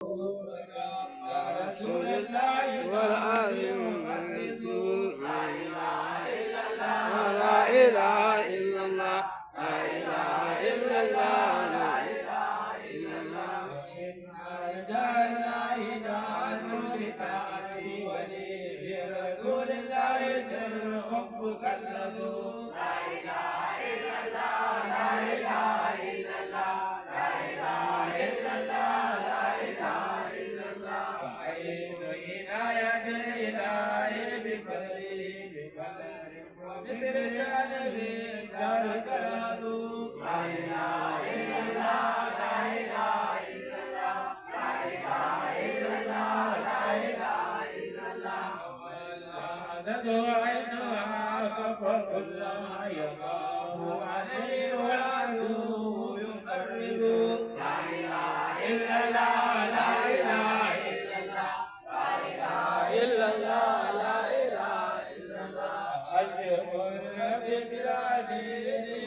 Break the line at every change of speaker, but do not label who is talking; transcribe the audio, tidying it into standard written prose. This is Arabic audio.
يا رسول الله والآل والرسول لا إله إلا الله لا إله إلا الله لا إله إلا الله جعلنا إجعال لطاعتي ولي برسول الله در حبك اللذوذ لا إله إلا الله لا إله إلا الله لا إله إلا الله لا إله إلا الله رأيت عناية الإله بفضله بفضل وبسر جانبي دار كلامه لا إله إلا الله لا إله إلا الله لا إله إلا الله لا إله إلا الله والله تدعو عينها فكل ما يخاف عليه والعدو يقرب لا إله إلا الله لا إله إلا الله لا إله إلا الله لا إله إلا الله أجر في بلادي